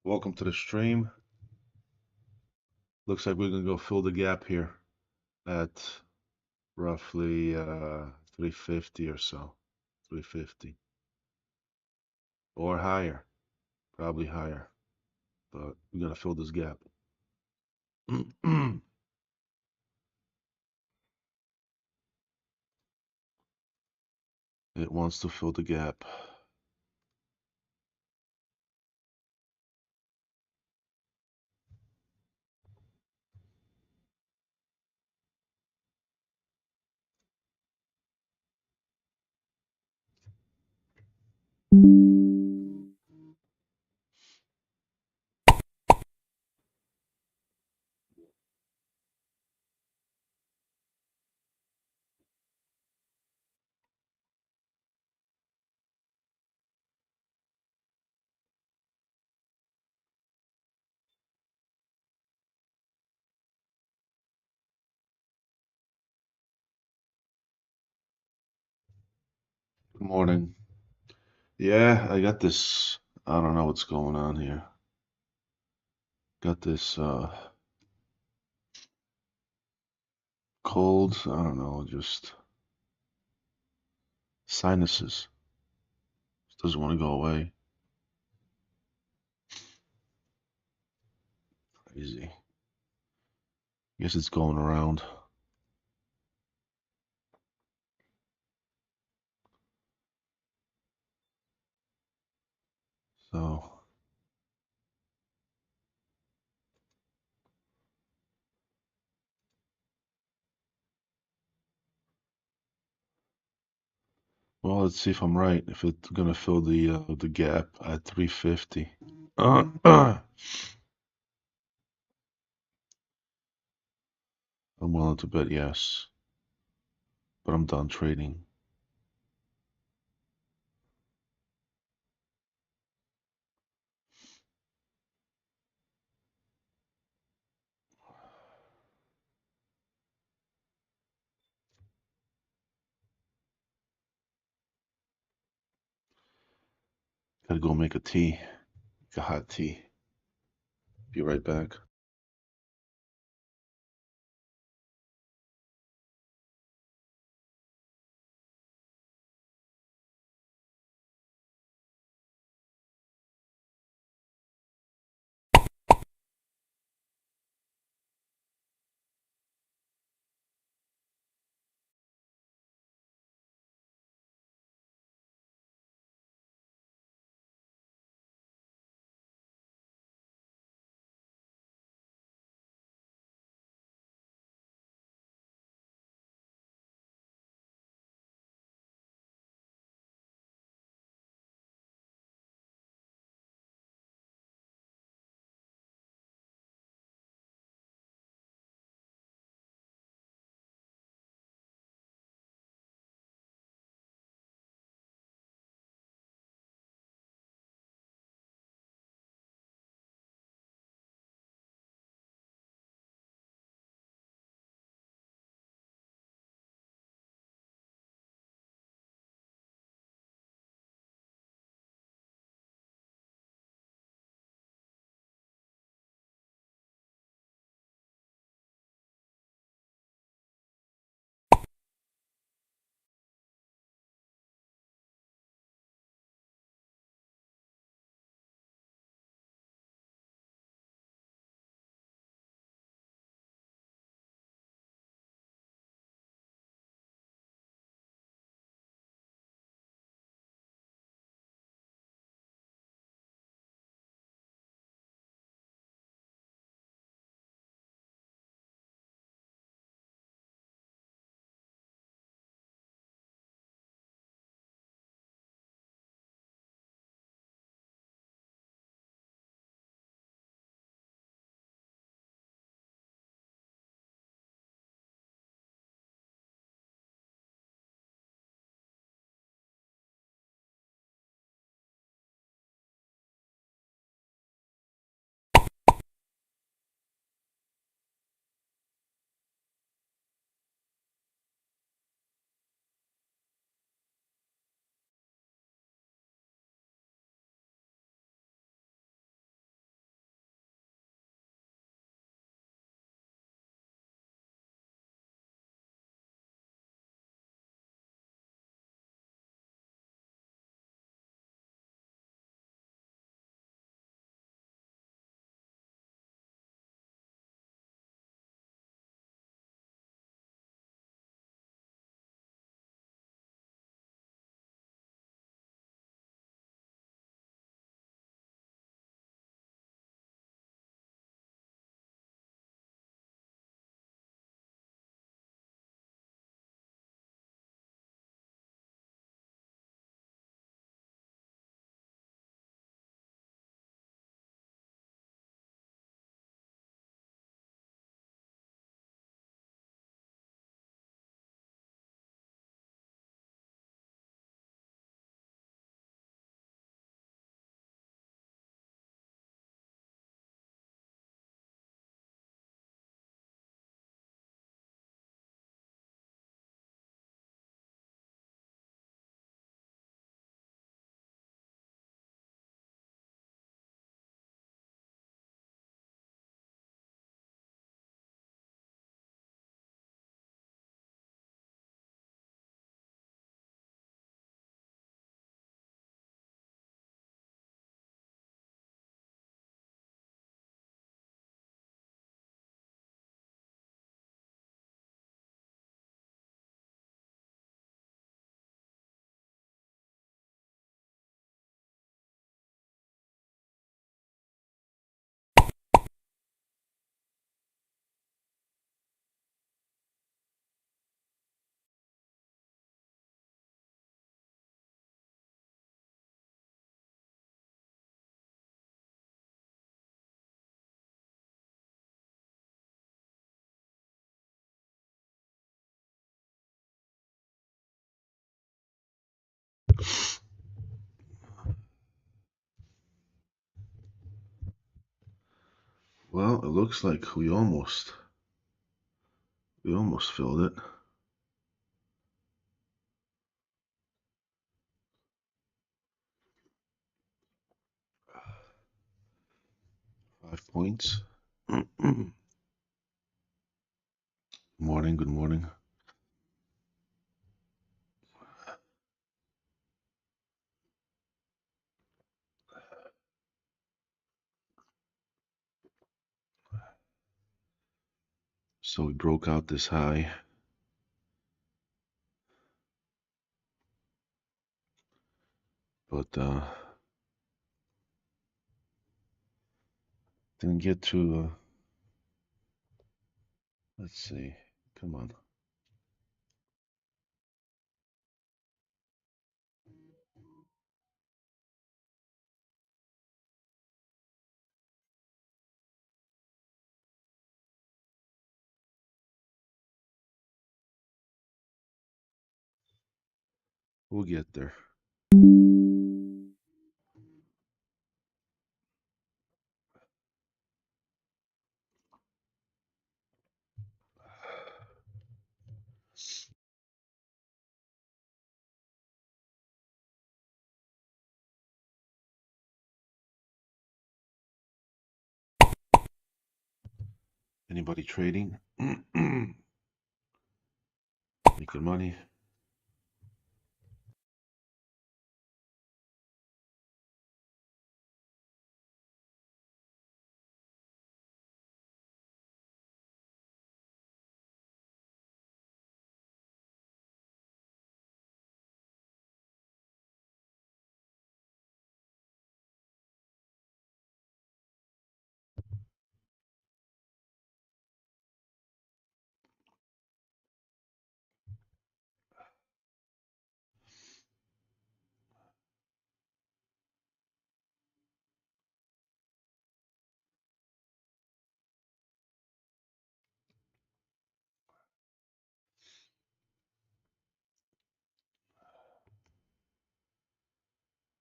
Welcome to the stream. Looks like we're gonna go fill the gap here at roughly 350 or so. 350 or higher, probably higher, but we're gonna fill this gap. It wants to fill the gap. Good morning. Yeah, I got this. I don't know what's going on here. Got this cold. I don't know, just sinuses. Just doesn't want to go away. Crazy. Guess it's going around. So, well, let's see if I'm right. If it's gonna fill the gap at 350. I'm willing to bet yes, but I'm done trading. Gotta go make a tea, make a hot tea. Be right back. Well, it looks like we almost filled it. Five points. Morning, good morning. So we broke out this high, but didn't get to. Let's see. Come on. We'll get there. Anybody trading? Making money?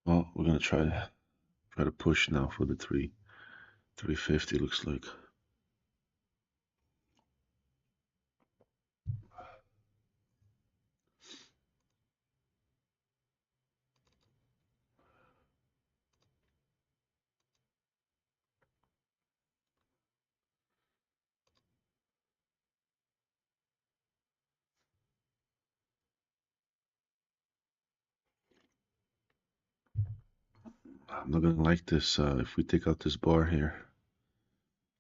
Well, we're gonna try to push now for the 350. Looks like. I'm not gonna like this. If we take out this bar here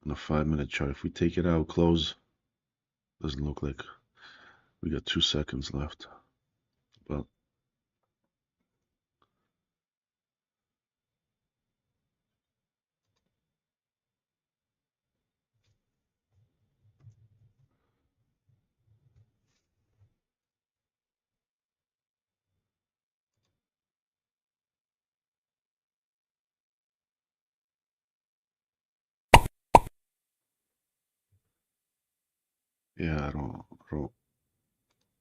on a 5-minute chart, if we take it out, close. Doesn't look like we got 2 seconds left. But yeah, I don't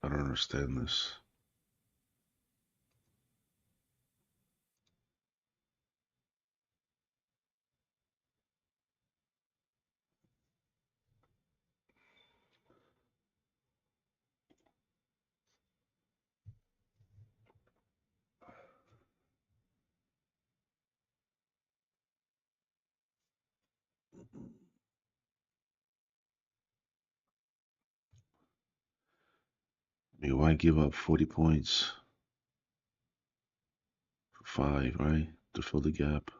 understand this. I mean, why give up 40 points for 5, right? To fill the gap.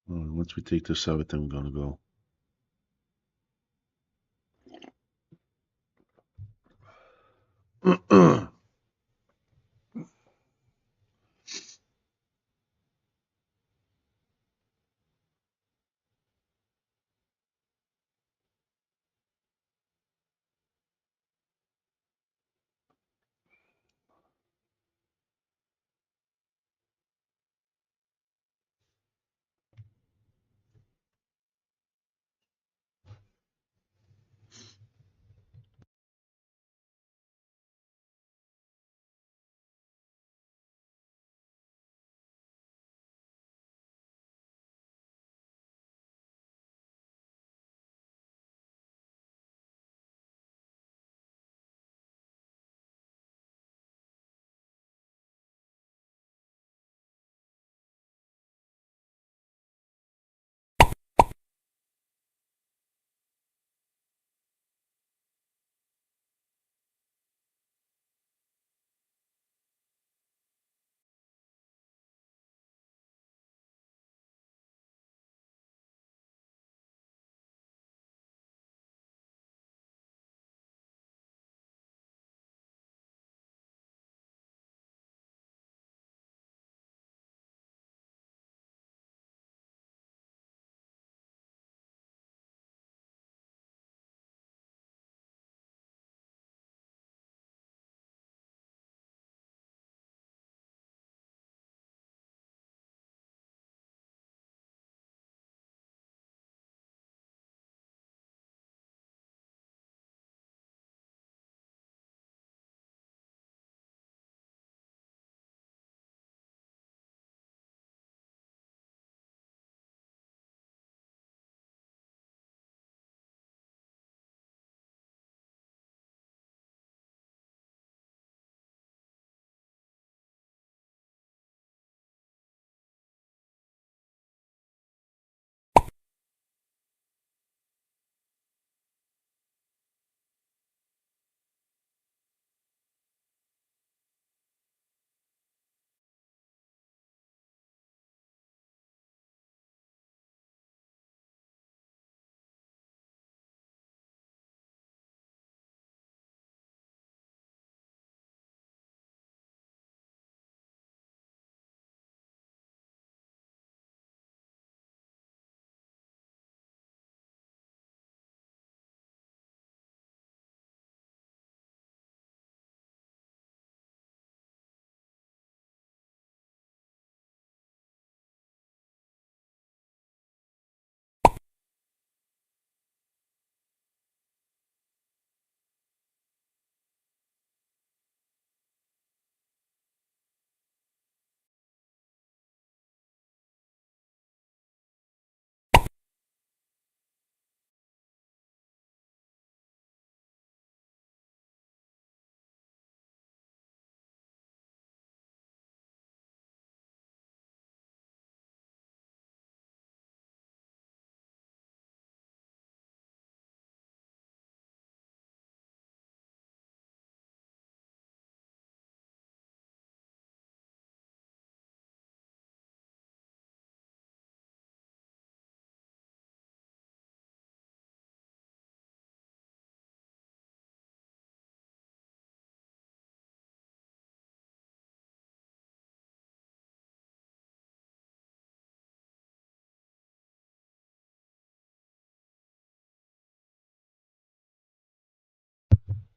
Well, once we take this out, then we're gonna go.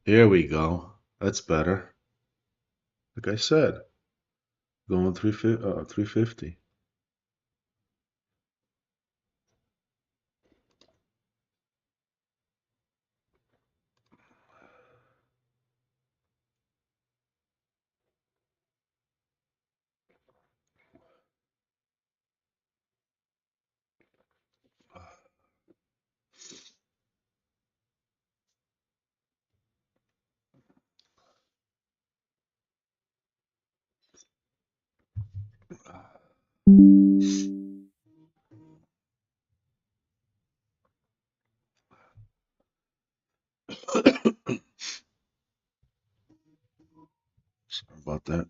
Here we go. That's better. Like I said, going 350. Sorry about that.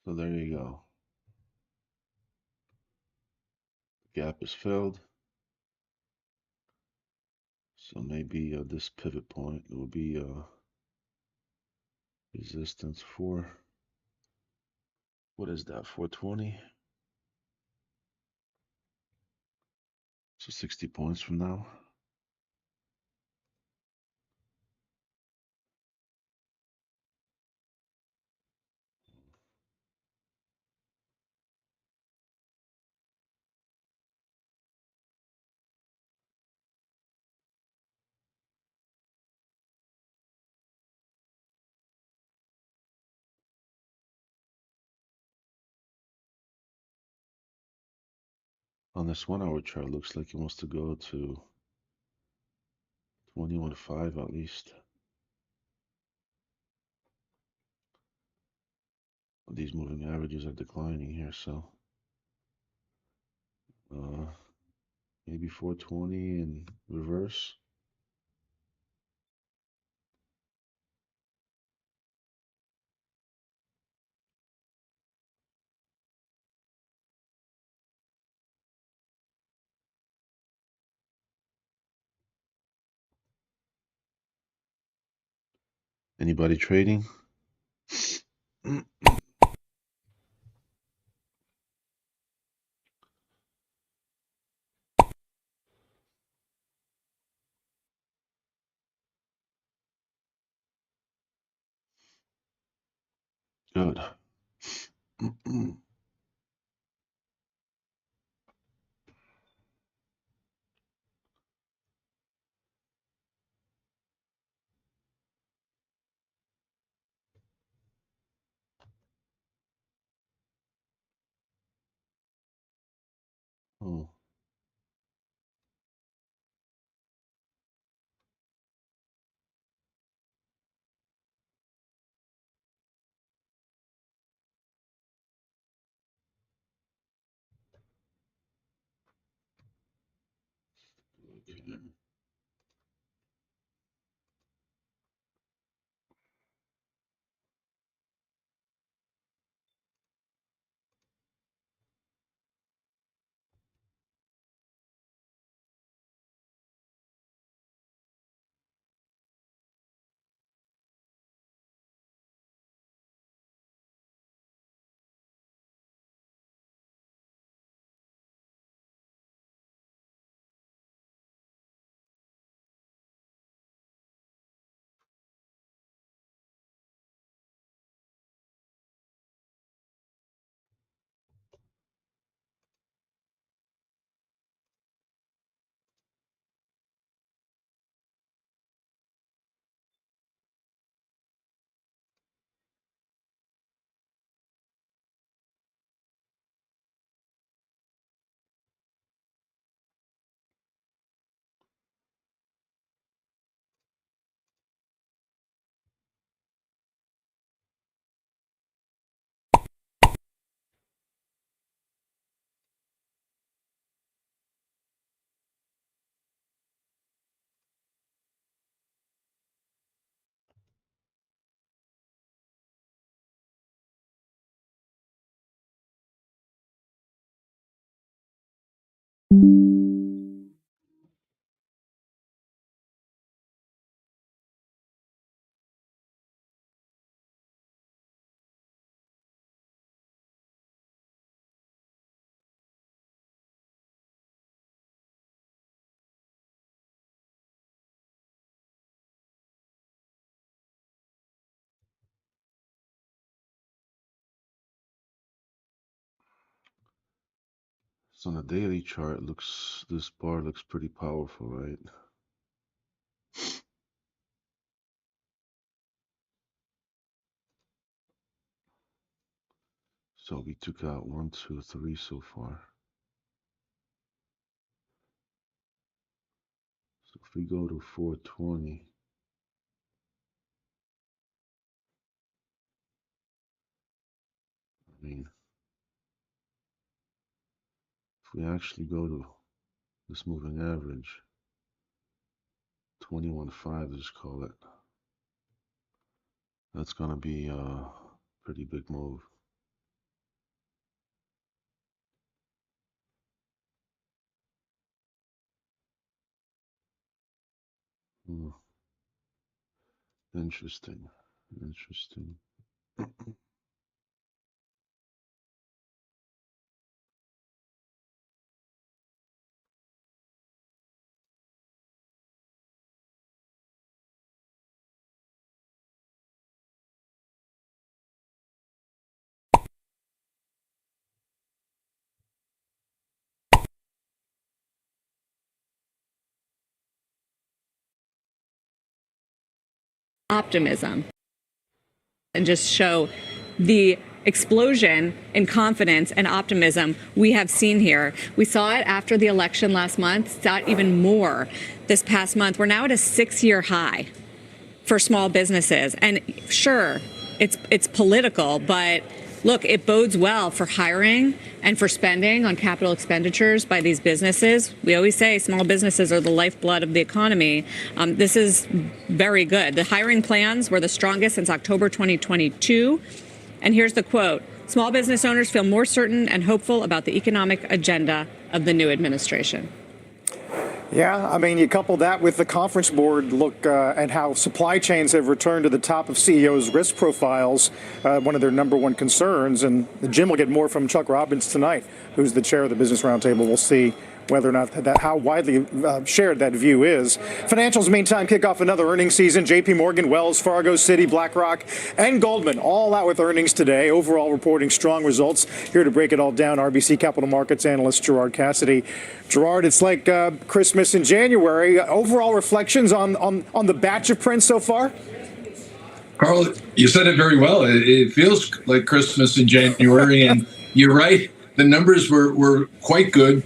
So there you go. Gap is filled. So maybe this pivot point will be resistance for, what is that, 420? So 60 points from now. On this 1 hour chart, looks like it wants to go to 21.5 at least. These moving averages are declining here, so uh, maybe 420 in reverse. Anybody trading? Good. Oh, okay. So on the daily chart, this bar looks pretty powerful, right? So we took out 1, 2, 3 so far. So if we go to 420, I mean, if we actually go to this moving average, 21.5, let's call it, that's going to be a pretty big move. Hmm. Interesting. Interesting. Optimism and just show the explosion in confidence and optimism we have seen here. We saw it after the election last month, saw it even more this past month. We're now at a 6-year high for small businesses. And sure, it's political, but look, it bodes well for hiring and for spending on capital expenditures by these businesses. We always say small businesses are the lifeblood of the economy. This is very good. The hiring plans were the strongest since October 2022. And here's the quote: small business owners feel more certain and hopeful about the economic agenda of the new administration. Yeah, I mean, you couple that with the conference board look at how supply chains have returned to the top of CEOs' risk profiles, one of their number one concerns. And Jim will get more from Chuck Robbins tonight, who's the chair of the Business Roundtable. We'll see whether or not how widely shared that view is. Financials, meantime, kick off another earnings season. JP Morgan, Wells Fargo, Citi, BlackRock, and Goldman all out with earnings today. Overall reporting strong results. Here to break it all down, RBC Capital Markets analyst Gerard Cassidy. Gerard, it's like Christmas in January. Overall reflections on the batch of prints so far? Carl, you said it very well. It feels like Christmas in January, and you're right. The numbers were quite good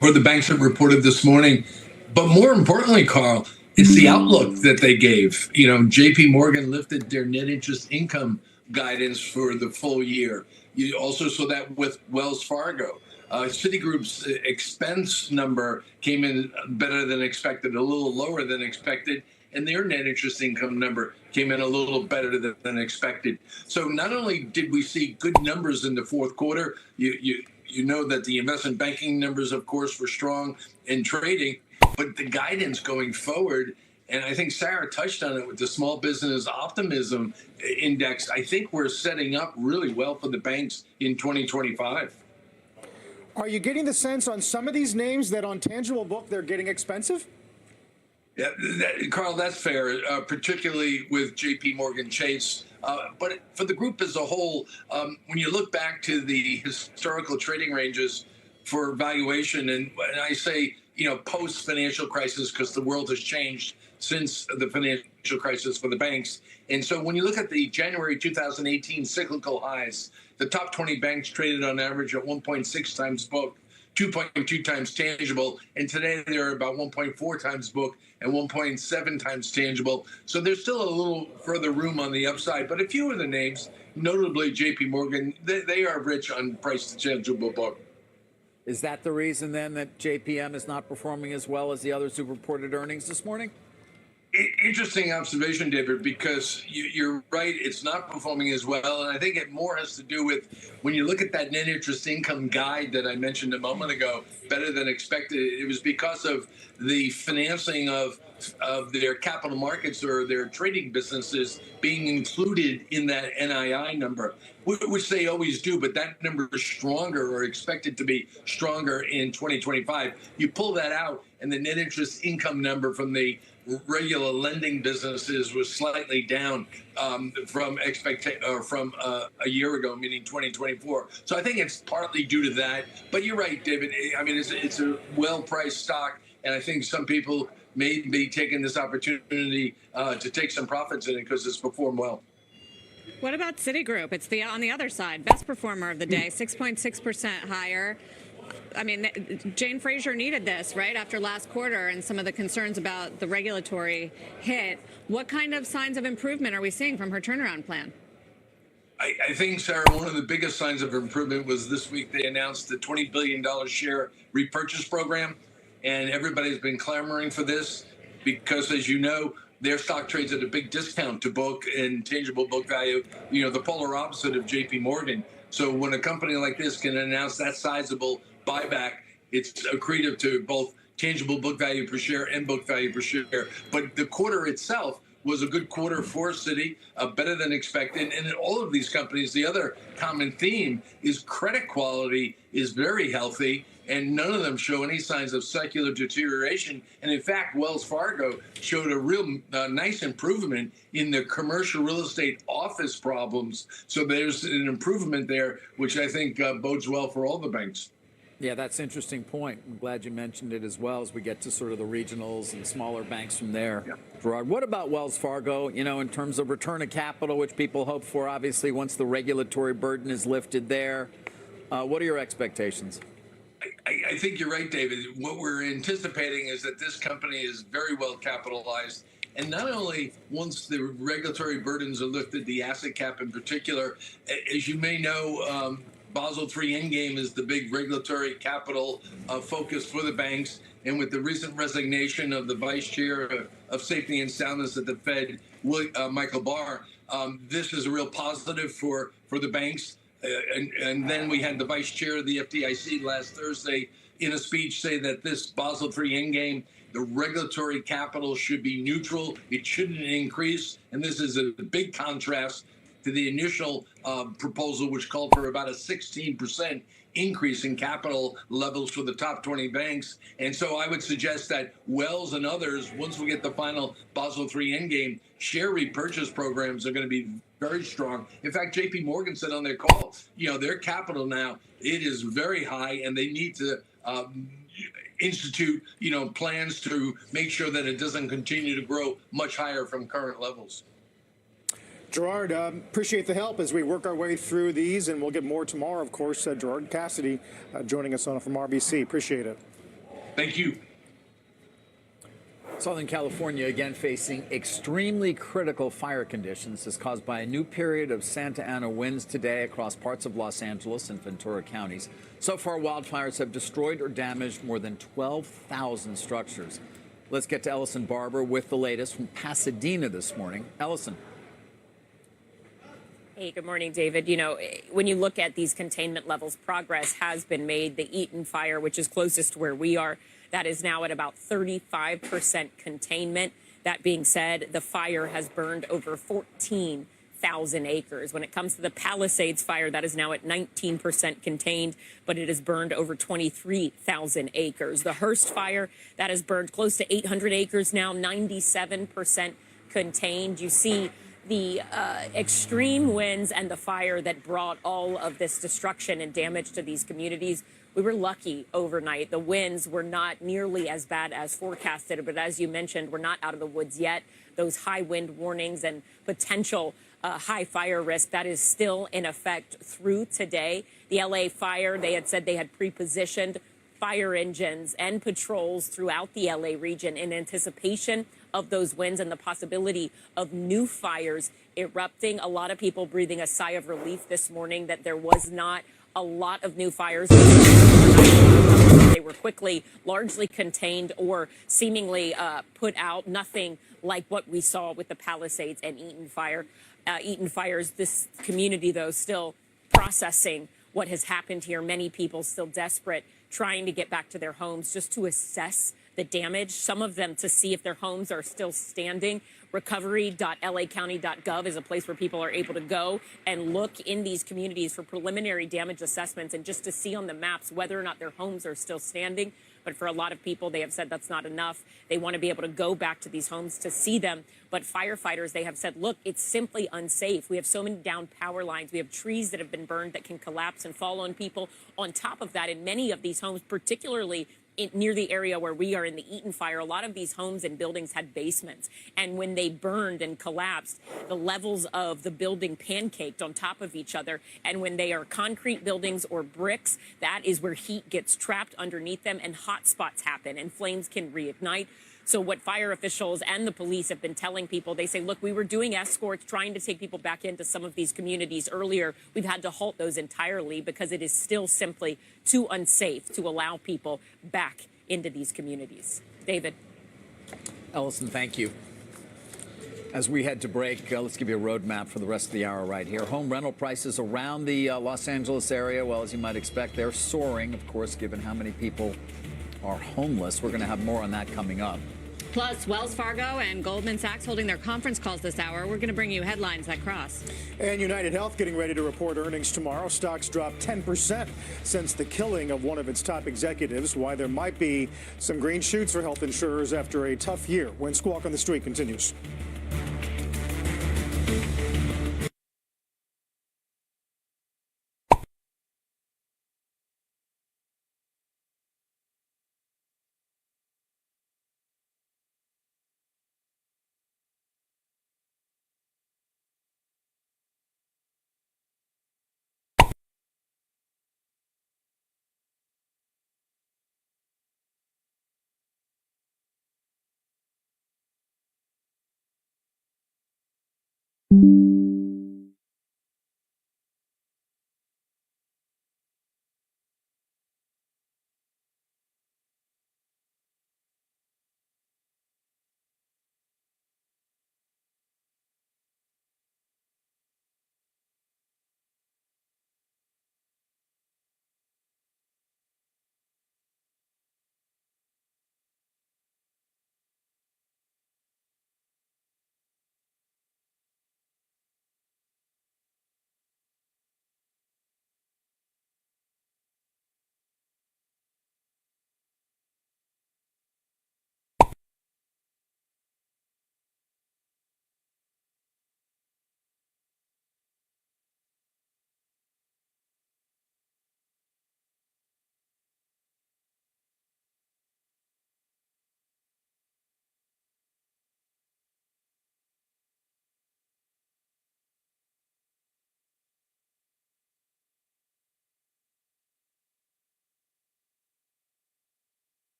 for the banks that reported this morning. But more importantly, Carl, it's the outlook that they gave. You know, JP Morgan lifted their net interest income guidance for the full year. You also saw that with Wells Fargo. Citigroup's expense number came in better than expected, a little lower than expected, and their net interest income number came in a little better than expected. So not only did we see good numbers in the fourth quarter, you know that the investment banking numbers, of course, were strong in trading, but the guidance going forward, and I think Sarah touched on it with the small business optimism index, I think we're setting up really well for the banks in 2025. Are you getting the sense on some of these names that on tangible book they're getting expensive? Yeah, Carl, that's fair, particularly with JP Morgan Chase. But for the group as a whole, when you look back to the historical trading ranges for valuation, and I say, you know, post-financial crisis, because the world has changed since the financial crisis for the banks. And so when you look at the January 2018 cyclical highs, the top 20 banks traded on average at 1.6 times book, 2.2 times tangible, and today they're about 1.4 times book and 1.7 times tangible. So there's still a little further room on the upside, but a few of the names, notably JP Morgan, they are rich on price to tangible book. Is that the reason then that JPM is not performing as well as the others who reported earnings this morning? Interesting observation, David, because you're right. It's not performing as well. And I think it more has to do with when you look at that net interest income guide that I mentioned a moment ago, better than expected. It was because of the financing of their capital markets or their trading businesses being included in that NII number, which they always do. But that number is stronger or expected to be stronger in 2025. You pull that out, and the net interest income number from the regular lending businesses was slightly down from a year ago, meaning 2024. So I think it's partly due to that. But you're right, David. I mean, it's a well-priced stock, and I think some people may be taking this opportunity to take some profits in it because it's performed well. What about Citigroup? It's on the other side, best performer of the day, 6.6% higher. I mean, Jane Fraser needed this, right, after last quarter and some of the concerns about the regulatory hit. What kind of signs of improvement are we seeing from her turnaround plan? I think, Sarah, one of the biggest signs of improvement was this week they announced the $20 billion share repurchase program, and everybody's been clamoring for this because, as you know, their stock trades at a big discount to book and tangible book value, the polar opposite of JP Morgan. So when a company like this can announce that sizable buyback, it's accretive to both tangible book value per share and book value per share. But the quarter itself was a good quarter for Citi, better than expected. And in all of these companies, the other common theme is credit quality is very healthy, and none of them show any signs of secular deterioration. And in fact, Wells Fargo showed a real nice improvement in the commercial real estate office problems. So there's an improvement there, which I think bodes well for all the banks. Yeah, that's an interesting point. I'm glad you mentioned it as well as we get to sort of the regionals and smaller banks from there. Yeah. Gerard, what about Wells Fargo, in terms of return of capital, which people hope for, obviously, once the regulatory burden is lifted there? What are your expectations? I think you're right, David. What we're anticipating is that this company is very well capitalized. And not only once the regulatory burdens are lifted, the asset cap in particular, as you may know, Basel III Endgame is the big regulatory capital focus for the banks. And with the recent resignation of the vice chair of safety and soundness at the Fed, Michael Barr, this is a real positive for the banks. And then we had the vice chair of the FDIC last Thursday in a speech say that this Basel III Endgame, the regulatory capital should be neutral. It shouldn't increase. And this is a big contrast to the initial proposal, which called for about a 16% increase in capital levels for the top 20 banks. And so I would suggest that Wells and others, once we get the final Basel III Endgame, share repurchase programs are going to be very strong. In fact, JP Morgan said on their call, their capital now, it is very high, and they need to institute, plans to make sure that it doesn't continue to grow much higher from current levels. Gerard, appreciate the help as we work our way through these, and we'll get more tomorrow, of course. Gerard Cassidy joining us from RBC. Appreciate it. Thank you. Southern California again facing extremely critical fire conditions as caused by a new period of Santa Ana winds today across parts of Los Angeles and Ventura counties. So far, wildfires have destroyed or damaged more than 12,000 structures. Let's get to Ellison Barber with the latest from Pasadena this morning. Ellison. Hey, good morning, David. When you look at these containment levels, progress has been made. The Eaton fire, which is closest to where we are, that is now at about 35% containment. That being said, the fire has burned over 14,000 acres. When it comes to the Palisades fire, that is now at 19% contained, but it has burned over 23,000 acres. The Hearst fire, that has burned close to 800 acres now, 97% contained. You see the extreme winds and the fire that brought all of this destruction and damage to these communities. We were lucky overnight. The winds were not nearly as bad as forecasted, but as you mentioned, we're not out of the woods yet. Those high wind warnings and potential high fire risk, that is still in effect through today. The LA fire, they had said they had pre-positioned fire engines and patrols throughout the LA region in anticipation of those winds and the possibility of new fires erupting. A lot of people breathing a sigh of relief this morning that there was not a lot of new fires. They were quickly largely contained or seemingly put out. Nothing like what we saw with the Palisades and Eaton fire. Eaton fires, this community, though, still processing what has happened here. Many people still desperate, trying to get back to their homes just to assess the damage, some of them to see if their homes are still standing. Recovery.lacounty.gov is a place where people are able to go and look in these communities for preliminary damage assessments and just to see on the maps whether or not their homes are still standing. But for a lot of people, they have said that's not enough. They want to be able to go back to these homes to see them. But firefighters, they have said, look, it's simply unsafe. We have so many down power lines. We have trees that have been burned that can collapse and fall on people. On top of that, in many of these homes, particularly near the area where we are in the Eaton fire, a lot of these homes and buildings had basements. And when they burned and collapsed, the levels of the building pancaked on top of each other. And when they are concrete buildings or bricks, that is where heat gets trapped underneath them and hot spots happen and flames can reignite. So what fire officials and the police have been telling people, they say, look, we were doing escorts, trying to take people back into some of these communities earlier. We've had to halt those entirely because it is still simply too unsafe to allow people back into these communities. David. Ellison, thank you. As we head to break, let's give you a roadmap for the rest of the hour right here. Home rental prices around the Los Angeles area, well, as you might expect, they're soaring, of course, given how many people are homeless. We're going to have more on that coming up. Plus, Wells Fargo and Goldman Sachs holding their conference calls this hour. We're going to bring you headlines that cross. And United Health getting ready to report earnings tomorrow. Stocks dropped 10% since the killing of one of its top executives. Why there might be some green shoots for health insurers after a tough year. When Squawk on the Street continues.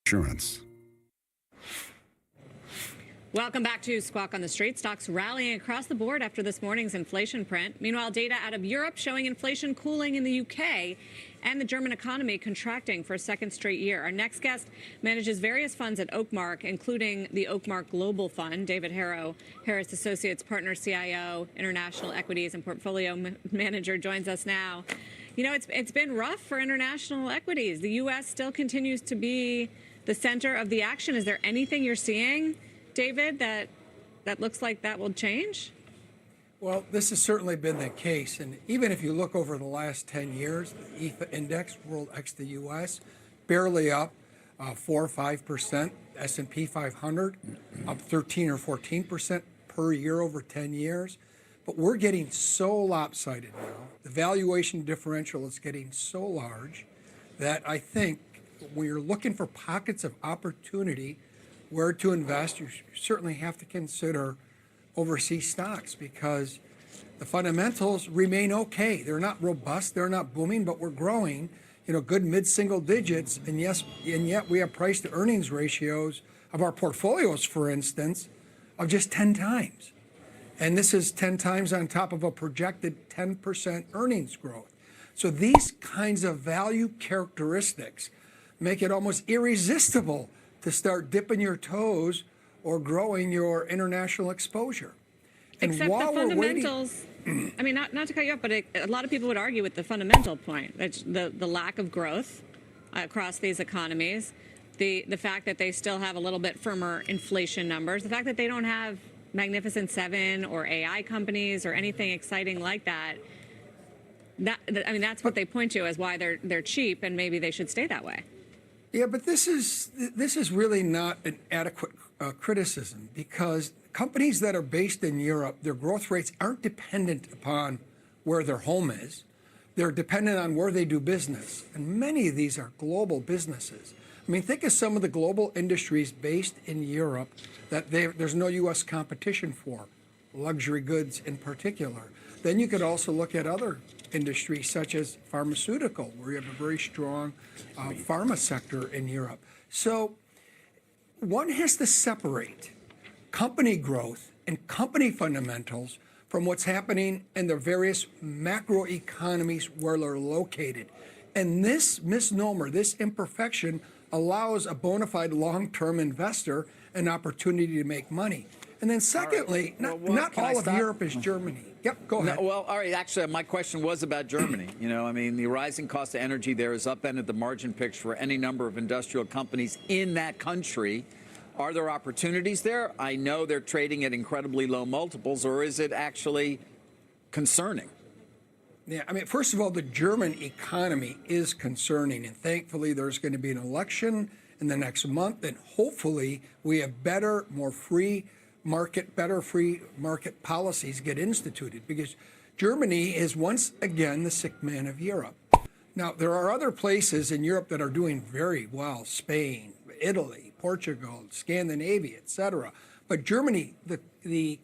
Insurance. Welcome back to Squawk on the Street. Stocks rallying across the board after this morning's inflation print. Meanwhile, data out of Europe showing inflation cooling in the UK and the German economy contracting for a second straight year. Our next guest manages various funds at Oakmark, including the Oakmark Global Fund. David Harrow, Harris Associates Partner, CIO, International Equities and Portfolio Manager, joins us now. You know, it's been rough for international equities. The U.S. still continues to be the center of the action. Is there anything you're seeing, David, that looks like that will change? Well, this has certainly been the case. And even if you look over the last 10 years, the EFA index, World X the U.S., barely up 4 or 5%. S&P 500 up 13 or 14% per year over 10 years. But we're getting so lopsided now. The valuation differential is getting so large that I think when you're looking for pockets of opportunity where to invest, you certainly have to consider overseas stocks because the fundamentals remain okay. They're not robust, they're not booming, but we're growing, good mid-single digits. And yet we have price to earnings ratios of our portfolios, for instance, of just 10 times. And this is 10 times on top of a projected 10% earnings growth. So these kinds of value characteristics make it almost irresistible to start dipping your toes or growing your international exposure. And Except while the fundamentals, I mean, not to cut you off, but a lot of people would argue with the fundamental point, that the lack of growth across these economies, the fact that they still have a little bit firmer inflation numbers, the fact that they don't have Magnificent Seven or AI companies or anything exciting like that. I mean, that's what they point to as why they're cheap, and maybe they should stay that way. Yeah, but this is really not an adequate criticism because companies that are based in Europe, their growth rates aren't dependent upon where their home is. They're dependent on where they do business. And many of these are global businesses. I mean, think of some of the global industries based in Europe that there's no U.S. competition for, luxury goods in particular. Then you could also look at other industries such as pharmaceutical, where you have a very strong pharma sector in Europe. So one has to separate company growth and company fundamentals from what's happening in the various macro economies where they're located. And this misnomer, this imperfection, allows a bona fide long-term investor an opportunity to make money. And then secondly, not all of Europe is Germany. Yep, go ahead. No, well, all right, actually, my question was about Germany. I mean, the rising cost of energy there has upended the margin picture for any number of industrial companies in that country. Are there opportunities there? I know they're trading at incredibly low multiples, or is it actually concerning? Yeah, I mean, first of all, the German economy is concerning, and thankfully there's going to be an election in the next month, and hopefully we have better free market policies get instituted, because Germany is once again the sick man of Europe. Now, there are other places in Europe that are doing very well: Spain, Italy, Portugal, Scandinavia, etc. But Germany, the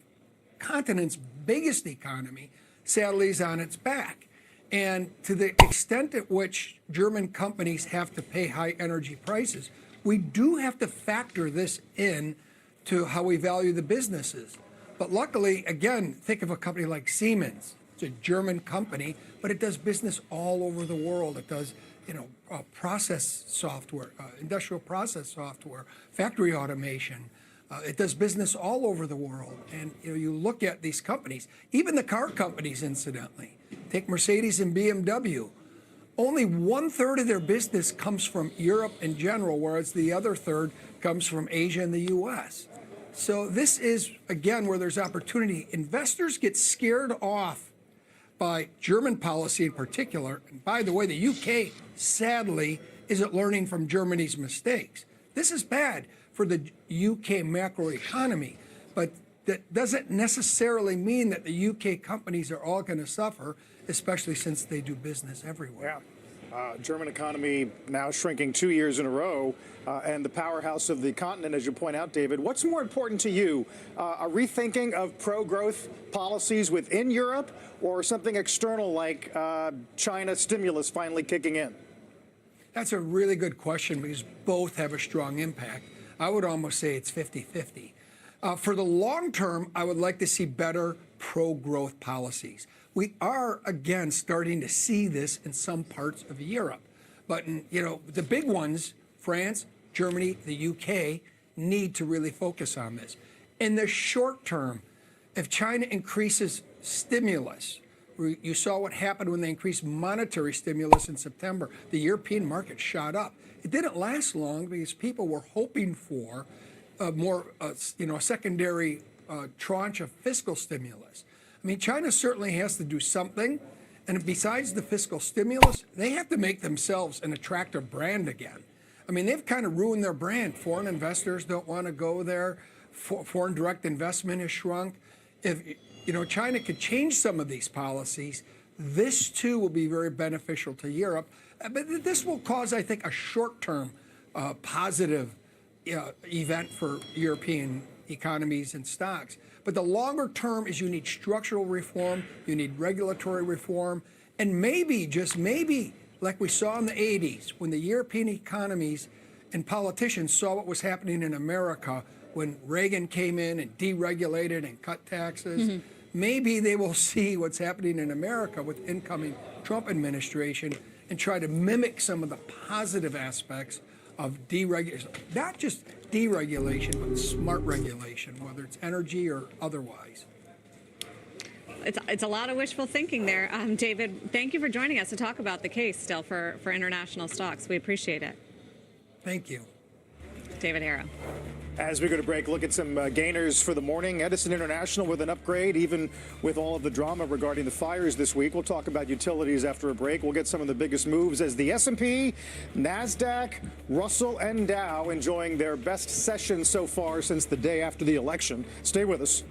continent's biggest economy, sadly is on its back. And to the extent at which German companies have to pay high energy prices, we do have to factor this in to how we value the businesses. But luckily, again, think of a company like Siemens. It's a German company, but it does business all over the world. It does, process software, industrial process software, factory automation. It does business all over the world. And you look at these companies, even the car companies, incidentally. Take Mercedes and BMW. Only 1/3 of their business comes from Europe in general, whereas the other third comes from Asia and the U.S. So this is, again, where there's opportunity. Investors get scared off by German policy in particular. And by the way, the UK, sadly, isn't learning from Germany's mistakes. This is bad for the UK macroeconomy, but that doesn't necessarily mean that the UK companies are all going to suffer, especially since they do business everywhere. Yeah. German economy now shrinking 2 years in a row, and the powerhouse of the continent, as you point out, David. What's more important to you, a rethinking of pro-growth policies within Europe, or something external like China stimulus finally kicking in? That's a really good question, because both have a strong impact. I would almost say it's 50-50. For the long term, I would like to see better pro-growth policies. We are, again, starting to see this in some parts of Europe. But, the big ones, France, Germany, the UK, need to really focus on this. In the short term, if China increases stimulus, you saw what happened when they increased monetary stimulus in September. The European market shot up. It didn't last long because people were hoping for a secondary tranche of fiscal stimulus. I mean, China certainly has to do something. And besides the fiscal stimulus, they have to make themselves an attractive brand again. I mean, they've kind of ruined their brand. Foreign investors don't want to go there. Foreign direct investment has shrunk. If China could change some of these policies, this too will be very beneficial to Europe. But this will cause, I think, a short-term positive event for European economies and stocks. But the longer term is you need structural reform, you need regulatory reform, and maybe, just maybe, like we saw in the 80s, when the European economies and politicians saw what was happening in America when Reagan came in and deregulated and cut taxes, maybe they will see what's happening in America with incoming Trump administration and try to mimic some of the positive aspects of deregulation, not just deregulation, but smart regulation, whether it's energy or otherwise. It's a lot of wishful thinking there. David, thank you for joining us to talk about the case still for international stocks. We appreciate it. Thank you. David Harrow. As we go to break, look at some gainers for the morning. Edison International with an upgrade, even with all of the drama regarding the fires this week. We'll talk about utilities after a break. We'll get some of the biggest moves as the S&P, NASDAQ, Russell, and Dow enjoying their best session so far since the day after the election. Stay with us.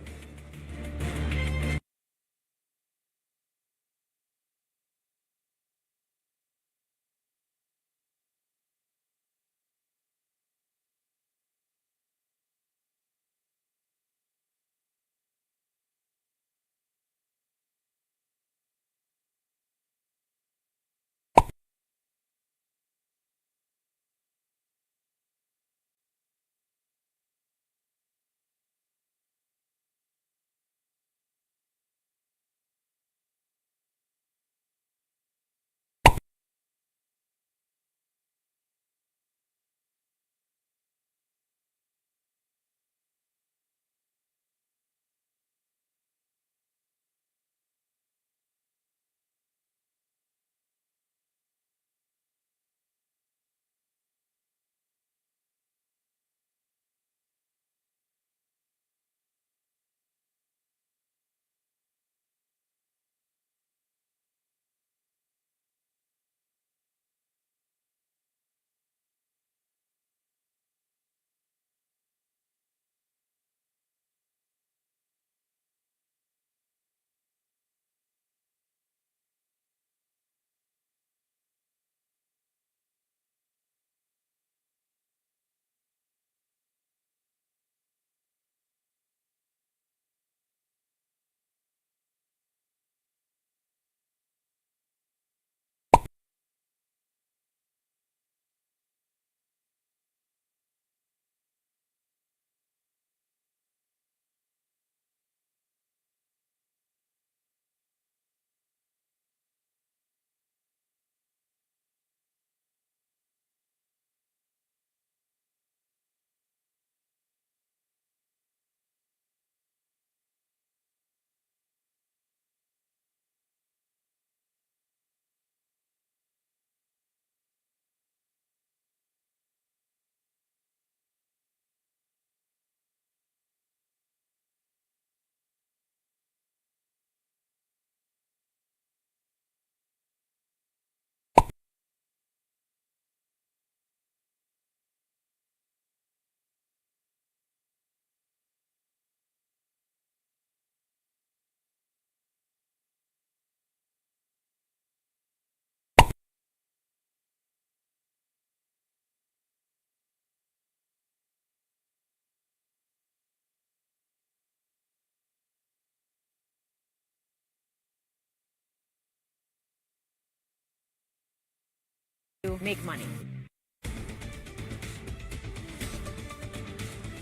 Make money.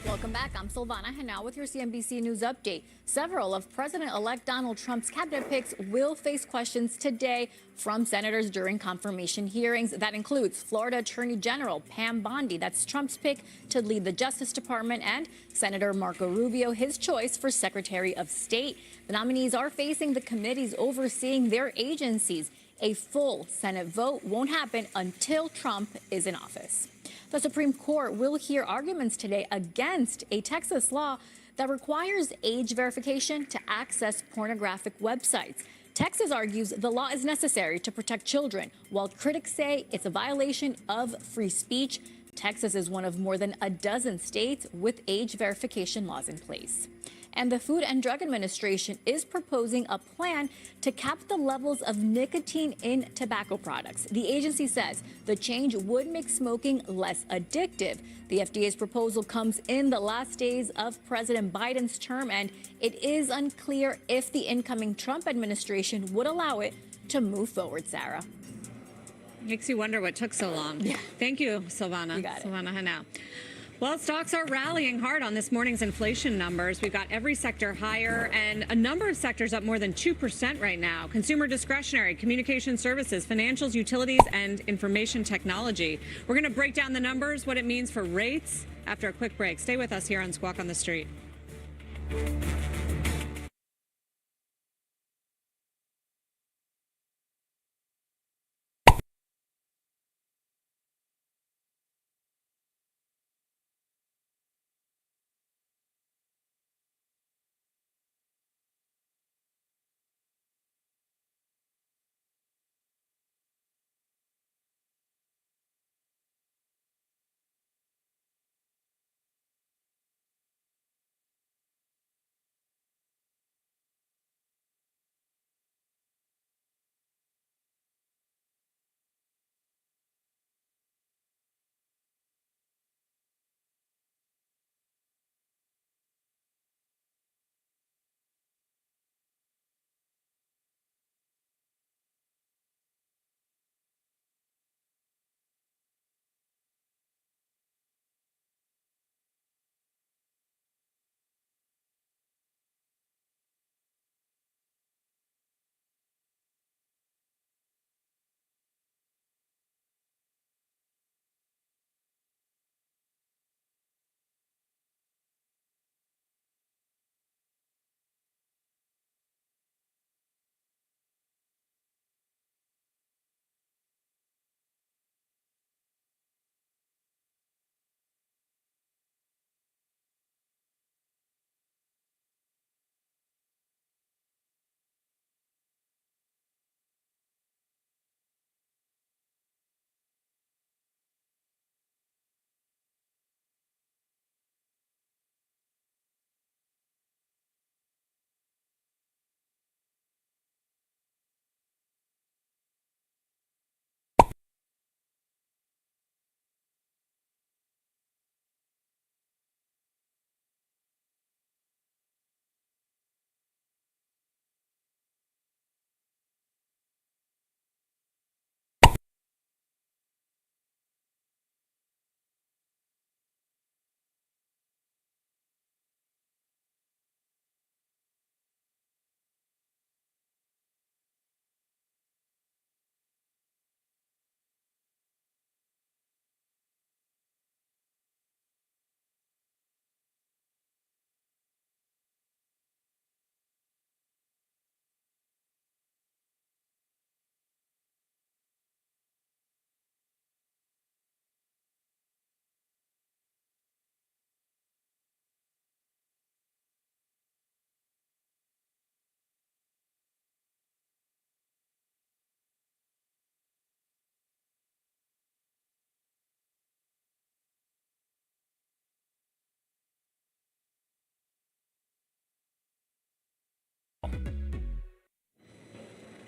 Welcome back. I'm Silvana, and now with your CNBC News update. Several of President-elect Donald Trump's cabinet picks will face questions today from senators during confirmation hearings. That includes Florida Attorney General Pam Bondi, that's Trump's pick to lead the Justice Department, and Senator Marco Rubio, his choice for Secretary of State. The nominees are facing the committees overseeing their agencies. A full Senate vote won't happen until Trump is in office. The Supreme Court will hear arguments today against a Texas law that requires age verification to access pornographic websites. Texas argues the law is necessary to protect children, while critics say it's a violation of free speech. Texas is one of more than a dozen states with age verification laws in place. And the Food and Drug Administration is proposing a plan to cap the levels of nicotine in tobacco products. The agency says the change would make smoking less addictive. The FDA's proposal comes in the last days of President Biden's term, and it is unclear if the incoming Trump administration would allow it to move forward, Sarah. Makes you wonder what took so long. Yeah. Thank you, Silvana. You got it. Silvana Hanau. Well, stocks are rallying hard on this morning's inflation numbers. We've got every sector higher and a number of sectors up more than 2% right now. Consumer discretionary, communication services, financials, utilities, and information technology. We're going to break down the numbers, what it means for rates after a quick break. Stay with us here on Squawk on the Street.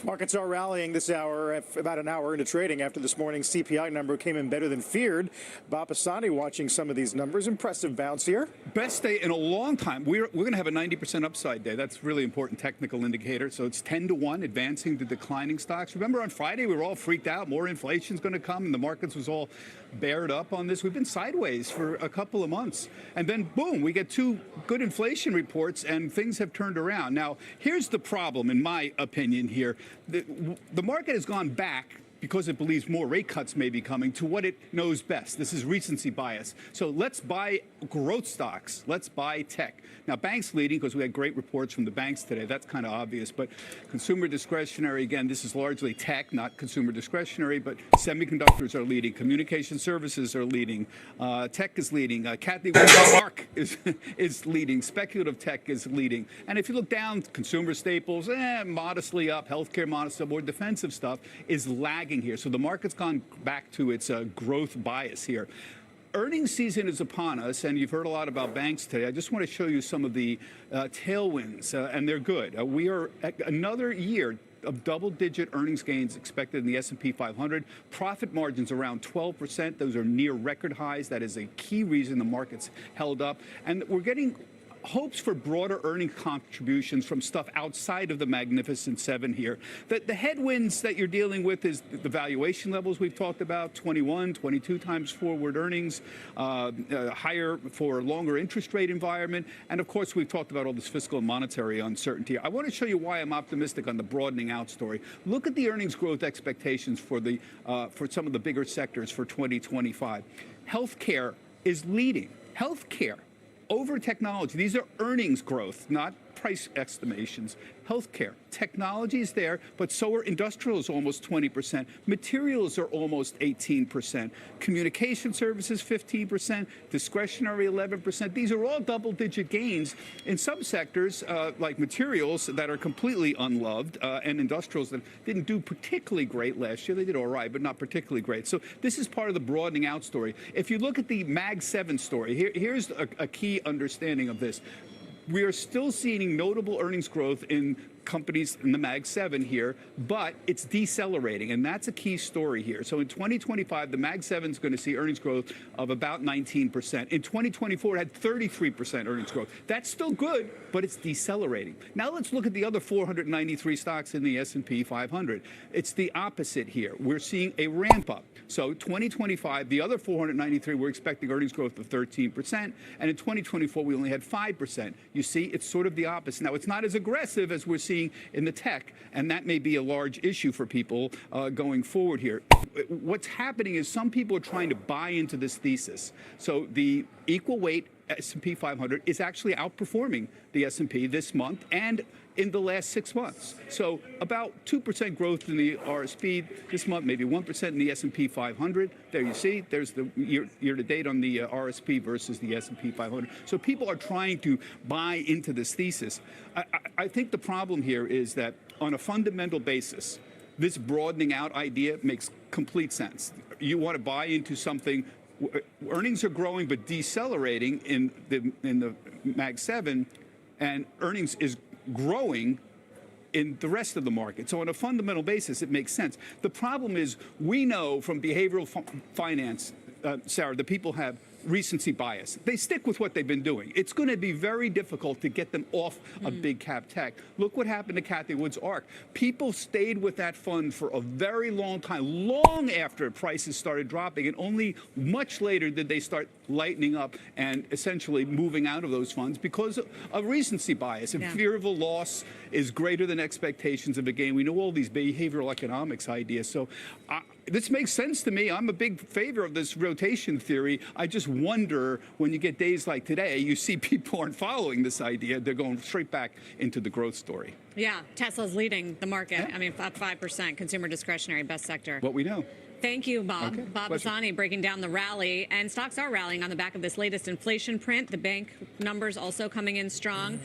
Markets are rallying this hour, about an hour into trading after this morning's CPI number came in better than feared. Bob Pisani watching some of these numbers. Impressive bounce here. Best day in a long time. We're going to have a 90% upside day. That's really important technical indicator. So it's 10-1 advancing to declining stocks. Remember on Friday we were all freaked out. More inflation's going to come and the markets was all bared up on this. We've been sideways for a couple of months. And then boom, we get two good inflation reports and things have turned around. Now, here's the problem in my opinion here. The market has gone back because it believes more rate cuts may be coming to what it knows best. This is recency bias. So let's buy growth stocks. Let's buy tech. Now, banks leading because we had great reports from the banks today. That's kind of obvious. But consumer discretionary, again, this is largely tech, not consumer discretionary, but semiconductors are leading. Communication services are leading. Tech is leading. Kathy Mark is leading. Speculative tech is leading. And if you look down, consumer staples, modestly up. Healthcare modestly up. More defensive stuff is lagging here. So the market's gone back to its growth bias here. Earnings season is upon us, and you've heard a lot about banks today. I just want to show you some of the tailwinds, and they're good. We are at another year of double-digit earnings gains expected in the S&P 500. Profit margins around 12%. Those are near record highs. That is a key reason the market's held up. And we're getting hopes for broader earnings contributions from stuff outside of the Magnificent Seven here. The headwinds that you're dealing with is the valuation levels we've talked about, 21, 22 times forward earnings, higher for longer interest rate environment. And of course, we've talked about all this fiscal and monetary uncertainty. I want to show you why I'm optimistic on the broadening out story. Look at the earnings growth expectations for some of the bigger sectors for 2025. Healthcare is leading. Healthcare over technology. These are earnings growth, not price estimations. Healthcare, technology is there, but so are industrials, almost 20%. Materials are almost 18%. Communication services, 15%. Discretionary, 11%. These are all double-digit gains in some sectors, like materials, that are completely unloved, and industrials that didn't do particularly great last year. They did all right, but not particularly great. So this is part of the broadening out story. If you look at the Mag 7 story, here's a key understanding of this. We are still seeing notable earnings growth in companies in the Mag 7 here, but it's decelerating, and that's a key story here. So in 2025, the Mag 7 is going to see earnings growth of about 19%. In 2024, it had 33% earnings growth. That's still good, but it's decelerating. Now let's look at the other 493 stocks in the S&P 500. It's the opposite here. We're seeing a ramp up. So 2025, the other 493, we're expecting earnings growth of 13%, and in 2024, we only had 5%. You see, it's sort of the opposite. Now, it's not as aggressive as we're seeing in the tech, and that may be a large issue for people going forward here. What's happening is some people are trying to buy into this thesis. So the equal weight S&P 500 is actually outperforming the S&P this month and in the last 6 months. So about 2% growth in the RSP this month, maybe 1% in the S&P 500. There you see, there's the year to date on the RSP versus the S&P 500. So people are trying to buy into this thesis. I think the problem here is that on a fundamental basis, this broadening out idea makes complete sense. You want to buy into something. Earnings are growing but decelerating in the Mag 7, and earnings is growing in the rest of the market. So on a fundamental basis, it makes sense. The problem is we know from behavioral finance, Sarah, that people have recency bias. They stick with what they've been doing. It's going to be very difficult to get them off of big cap tech. Look what happened to Cathie Wood's ARK. People stayed with that fund for a very long time, long after prices started dropping, and only much later did they start lightening up and essentially moving out of those funds because of recency bias. And fear of a loss is greater than expectations of a gain. We know all these behavioral economics ideas. So this makes sense to me. I'm a big favor of this rotation theory. I just wonder when you get days like today, you see people aren't following this idea. They're going straight back into the growth story. Yeah, Tesla's leading the market. Yeah. I mean, up 5%, consumer discretionary, best sector. What we know. Thank you, Bob. Okay, Bob pleasure. Bassani breaking down the rally. And stocks are rallying on the back of this latest inflation print. The bank numbers also coming in strong.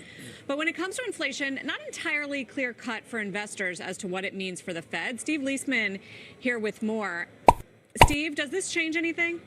But when it comes to inflation, not entirely clear cut for investors as to what it means for the Fed. Steve Leisman here with more. Steve, does this change anything?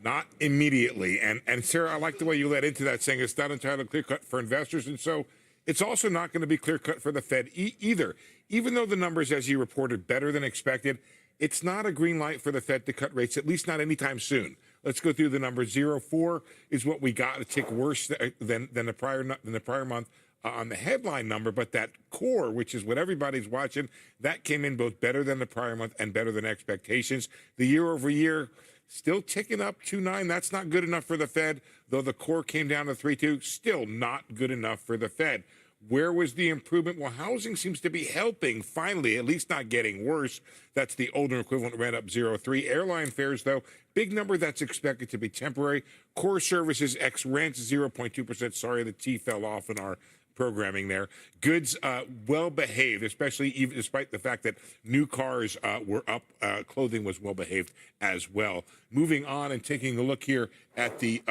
Not immediately. And Sarah, I like the way you led into that, saying it's not entirely clear cut for investors. And so it's also not going to be clear cut for the Fed either. Even though the numbers, as you reported, better than expected, it's not a green light for the Fed to cut rates, at least not anytime soon. Let's go through the numbers. 0.4 is what we got, a tick worse than the prior month on the headline number, but that core, which is what everybody's watching, that came in both better than the prior month and better than expectations. The year over year, still ticking up 2.9. That's not good enough for the Fed, though the core came down to 3.2. Still not good enough for the Fed. Where was the improvement? Well, housing seems to be helping, finally, at least not getting worse. That's the older equivalent, ran up 0.3. Airline fares, though, big number that's expected to be temporary. Core services, ex-rents, 0.2%. Sorry, the T fell off in our programming there. Goods, well-behaved, especially even despite the fact that new cars were up. Clothing was well-behaved as well. Moving on and taking a look here at the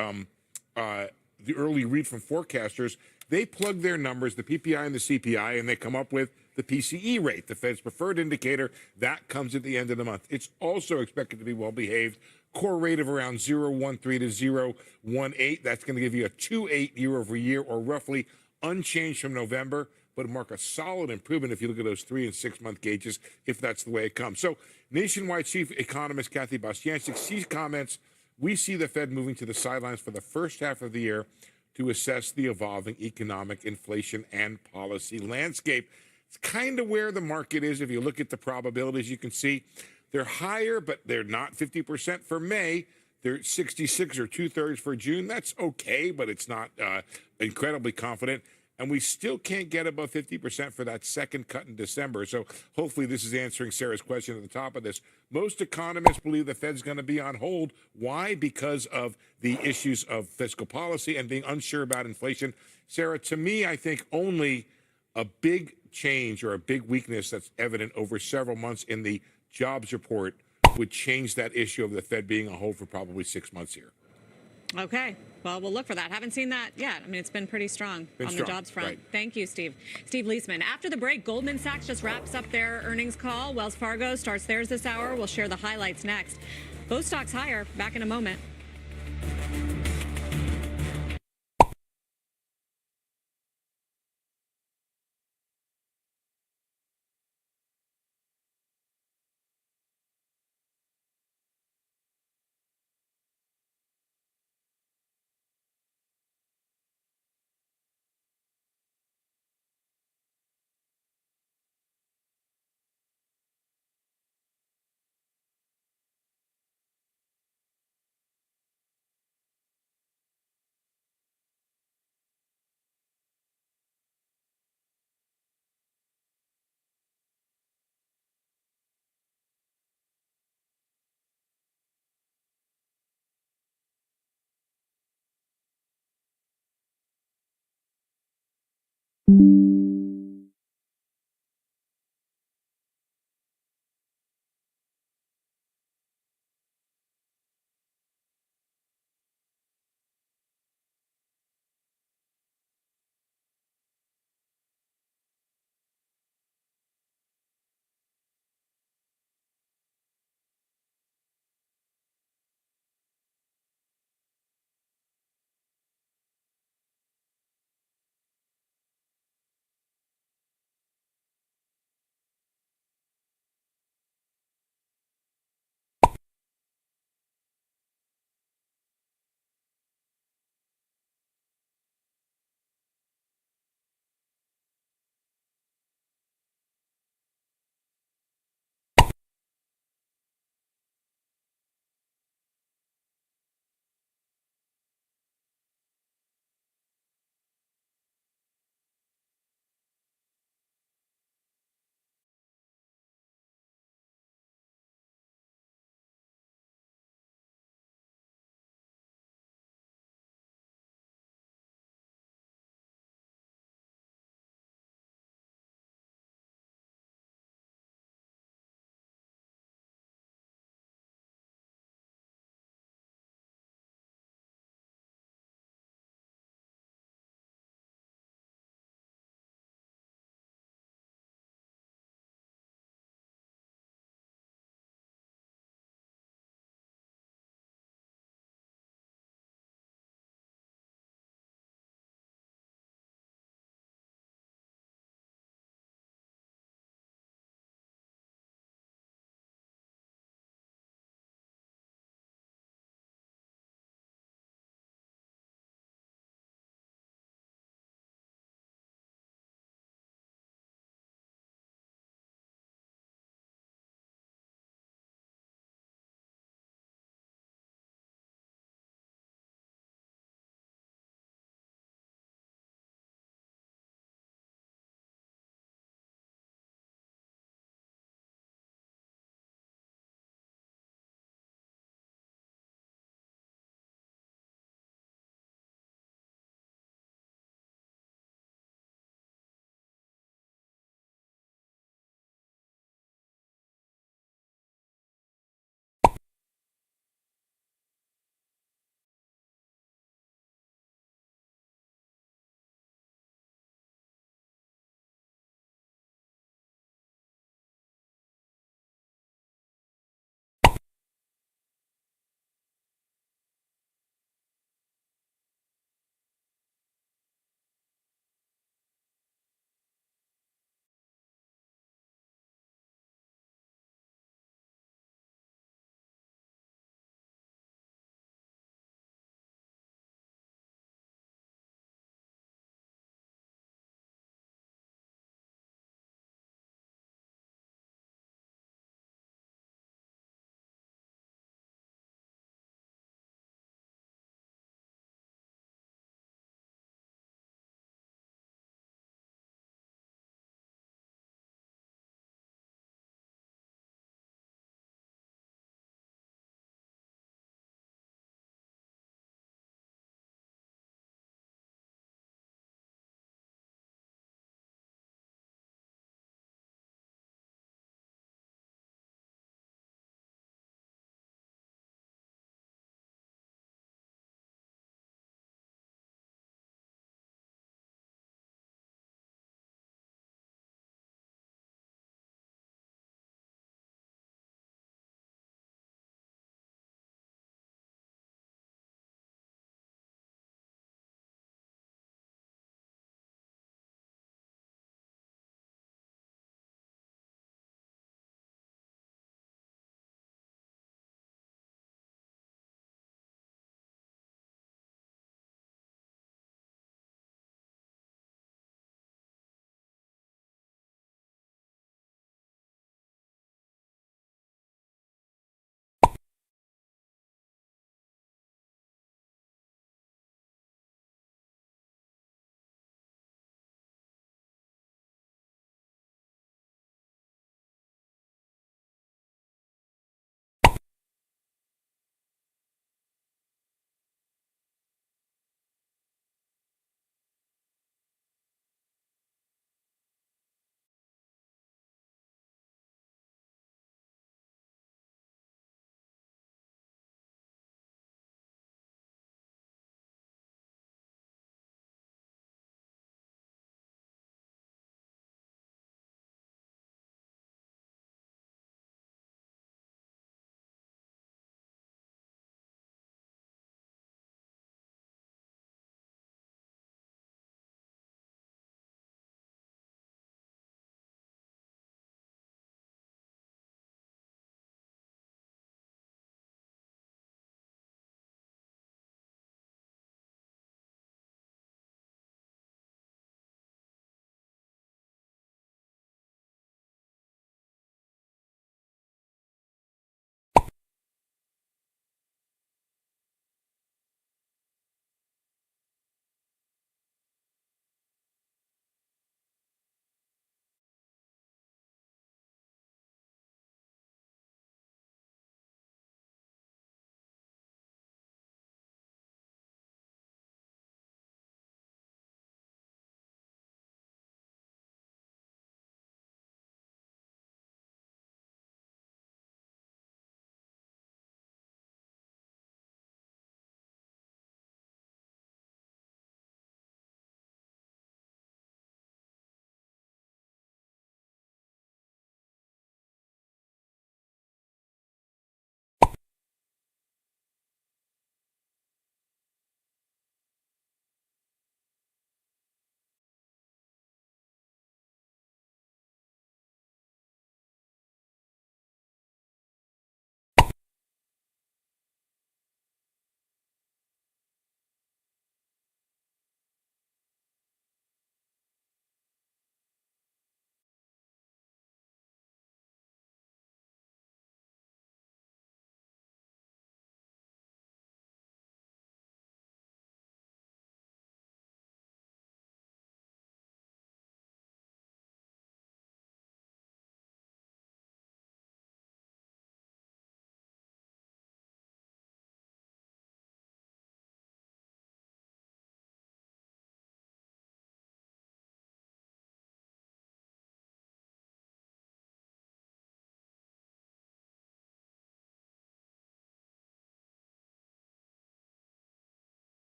early read from forecasters, they plug their numbers, the PPI and the CPI, and they come up with the PCE rate, the Fed's preferred indicator. That comes at the end of the month. It's also expected to be well-behaved. core rate of around 0.13 to 0.18. That's going to give you a 2.8 year over year, or roughly unchanged from November, but mark a solid improvement if you look at those 3 and 6 month gauges, if that's the way it comes. So, Nationwide Chief Economist Kathy Bastiancic sees comments. We see the Fed moving to the sidelines for the first half of the year to assess the evolving economic, inflation, and policy landscape. It's kind of where the market is. If you look at the probabilities, you can see they're higher, but they're not 50% for May. They're 66 or 2/3 for June. That's okay, but it's not incredibly confident. And we still can't get above 50% for that second cut in December. So hopefully this is answering Sarah's question at the top of this. Most economists believe the Fed's going to be on hold. Why? Because of the issues of fiscal policy and being unsure about inflation. Sarah, to me, I think only a big change or a big weakness that's evident over several months in the jobs report would change that issue of the Fed being on hold for probably 6 months here. Okay. Well, we'll look for that. Haven't seen that yet. I mean, it's been pretty strong on the jobs front. Right. Thank you, Steve. Steve Leisman. After the break, Goldman Sachs just wraps up their earnings call. Wells Fargo starts theirs this hour. We'll share the highlights next. Both stocks higher. Back in a moment.